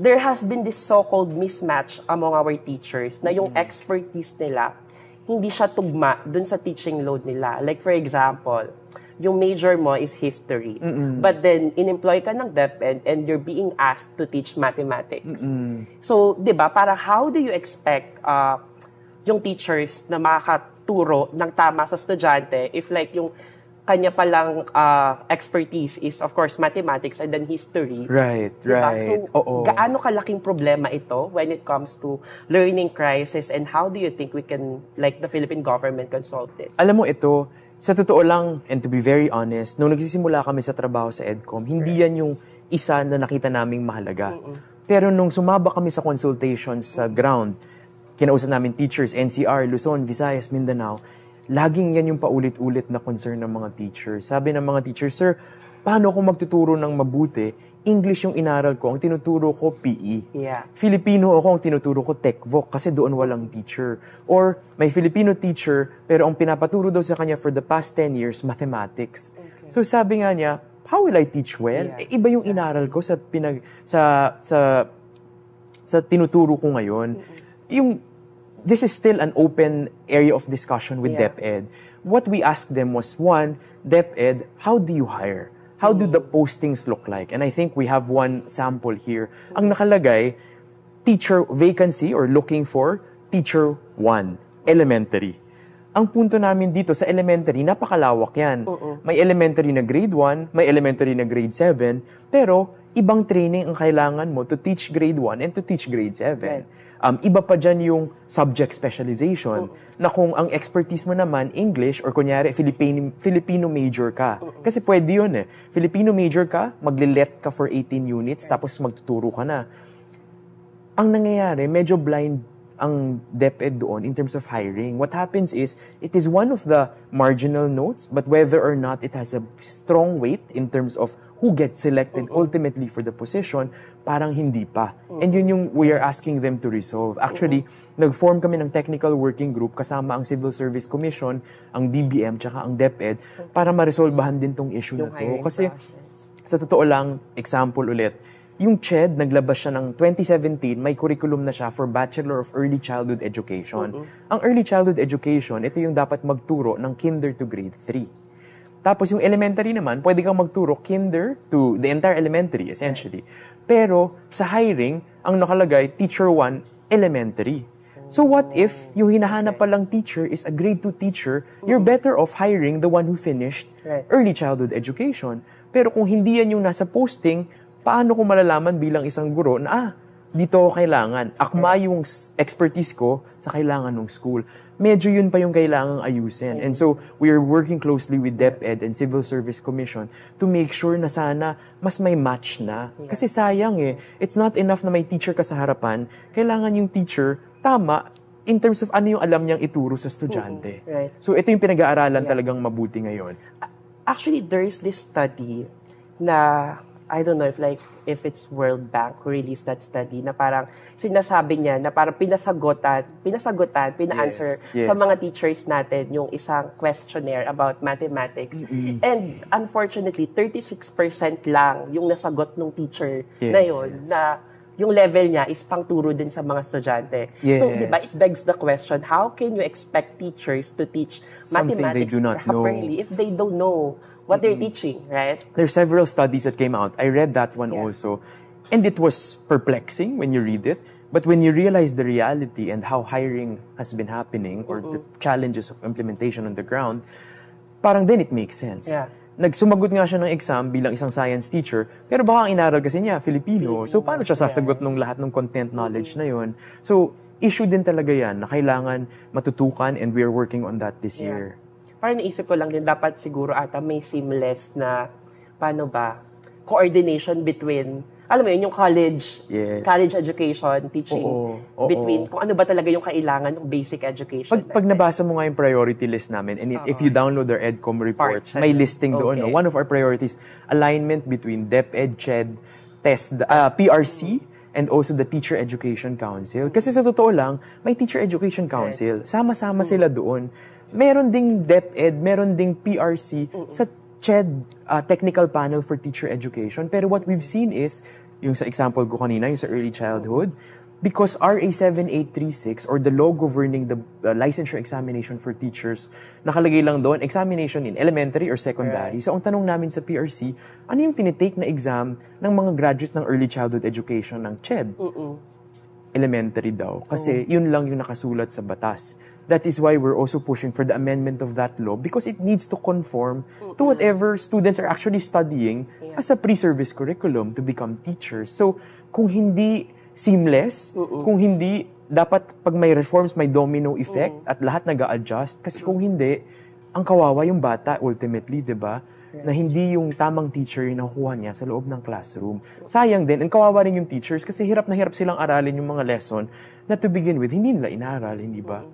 there has been this so-called mismatch among our teachers na yung expertise nila, hindi siya tugma dun sa teaching load nila. Like for example, yung major mo is history. But then, in-employ ka ng DepEd and you're being asked to teach mathematics. So, di ba, para how do you expect yung teachers na makakaturo ng tama sa estudyante if like yung kanya palang expertise is, of course, mathematics and then history. Right, diba? right. So, gaano kalaking problema ito when it comes to learning crisis and how do you think we can, like the Philippine government, can solve this? Alam mo ito, sa totoo lang, and to be very honest, nung nagsisimula kami sa trabaho sa EDCOM, hindi yan yung isa na nakita naming mahalaga. Pero nung sumaba kami sa consultations sa ground, kinausap namin teachers, NCR, Luzon, Visayas, Mindanao, laging yan yung paulit-ulit na concern ng mga teachers. Sabi ng mga teachers, sir, paano ako magtuturo ng mabuti? English yung inaral ko, ang tinuturo ko PE. Yeah. Filipino ako, ang tinuturo ko TechVoc kasi doon walang teacher. Or may Filipino teacher, pero ang pinapaturo daw sa kanya for the past 10 years, mathematics. Okay. So sabi nga niya, how will I teach well? Yeah. Iba yung inaral ko sa tinuturo ko ngayon. This is still an open area of discussion with DepEd. What we asked them was, one, DepEd, how do you hire? How do the postings look like? And I think we have one sample here. Ang nakalagay, teacher vacancy or looking for teacher 1, elementary. Ang punto namin dito sa elementary, napakalawak yan. May elementary na grade 1, may elementary na grade 7, pero ibang training ang kailangan mo to teach grade 1 and to teach grade 7. Right. Iba pa dyan yung subject specialization na kung ang expertise mo naman English or kunyari Filipino major ka. Kasi pwede yun eh. Filipino major ka, magle-let ka for 18 units tapos magtuturo ka na. Ang nangyayari, medyo blind ang DepEd doon in terms of hiring. What happens is, it is one of the marginal notes, but whether or not it has a strong weight in terms of who gets selected ultimately for the position, parang hindi pa. And yun yung we are asking them to resolve. Actually, nag-form kami ng technical working group kasama ang Civil Service Commission, ang DBM, tsaka ang DepEd para ma-resolvahan din tong issue na to. Kasi sa totoo lang, example ulit, yung CHED, naglabas siya ng 2017, may curriculum na siya for Bachelor of Early Childhood Education. Ang Early Childhood Education, ito yung dapat magturo ng kinder to grade 3. Tapos yung elementary naman, pwede kang magturo kinder to the entire elementary, essentially. Pero sa hiring, ang nakalagay, teacher 1, elementary. So what if yung hinahanap palang teacher is a grade 2 teacher, you're better off hiring the one who finished early childhood education. Pero kung hindi yan yung nasa posting, paano ko malalaman bilang isang guro na, dito ako kailangan. Akma yung expertise ko sa kailangan ng school. Medyo yun pa yung kailangang ayusin. And so, we are working closely with DepEd and Civil Service Commission to make sure na sana mas may match na. Kasi sayang eh. It's not enough na may teacher ka sa harapan. Kailangan yung teacher tama in terms of ano yung alam niyang ituro sa estudyante. Right. So, ito yung pinag-aaralan talagang mabuti ngayon. Actually, there is this study na I don't know if it's World Bank who released that study na parang sinasabi niya na parang pina-answer sa mga teachers natin yung isang questionnaire about mathematics. And unfortunately, 36% lang yung nasagot ng teacher na yun na yung level niya is pangturo din sa mga estudyante. So, di ba, it begs the question, how can you expect teachers to teach mathematics properly if they don't know what they're teaching, right? There are several studies that came out. I read that one also. And it was perplexing when you read it. But when you realize the reality and how hiring has been happening or the challenges of implementation on the ground, parang then it makes sense. Yeah. Nagsumagot nga siya ng exam bilang isang science teacher, pero baka ang inaral kasi niya, Filipino. So paano siya sasagot ng lahat ng content knowledge na yun? So issue din talaga yan na kailangan matutukan and we are working on that this year. Parang naisip ko lang din, dapat siguro ata may seamless na, paano ba, coordination between, alam mo yun, yung college education, teaching, between kung ano ba talaga yung kailangan ng basic education. Pag nabasa mo nga yung priority list namin, and if you download our EDCOM report, may listing doon. No? One of our priorities, alignment between DepEd, CHED, PRC, and also the Teacher Education Council. Kasi sa totoo lang, may Teacher Education Council. Sama-sama sila doon. Meron ding DepEd, meron ding PRC sa CHED, Technical Panel for Teacher Education. Pero what we've seen is, yung sa example ko kanina, yung sa early childhood, because RA 7836 or the law governing the licensure examination for teachers, nakalagay lang doon, examination in elementary or secondary. So, ang tanong namin sa PRC, ano yung tinitake na exam ng mga graduates ng early childhood education ng CHED? Elementary daw. Kasi yun lang yung nakasulat sa batas. That is why we're also pushing for the amendment of that law because it needs to conform to whatever students are actually studying as a pre-service curriculum to become teachers. So, kung hindi seamless, kung hindi, dapat pag may reforms, may domino effect at lahat nag-a-adjust. Kasi kung hindi, ang kawawa yung bata ultimately, di ba? Na hindi yung tamang teacher yung nakukuha niya sa loob ng classroom. Sayang din, and kawawa rin yung teachers kasi hirap na hirap silang aralin yung mga lesson na to begin with, hindi nila inaaral, hindi ba?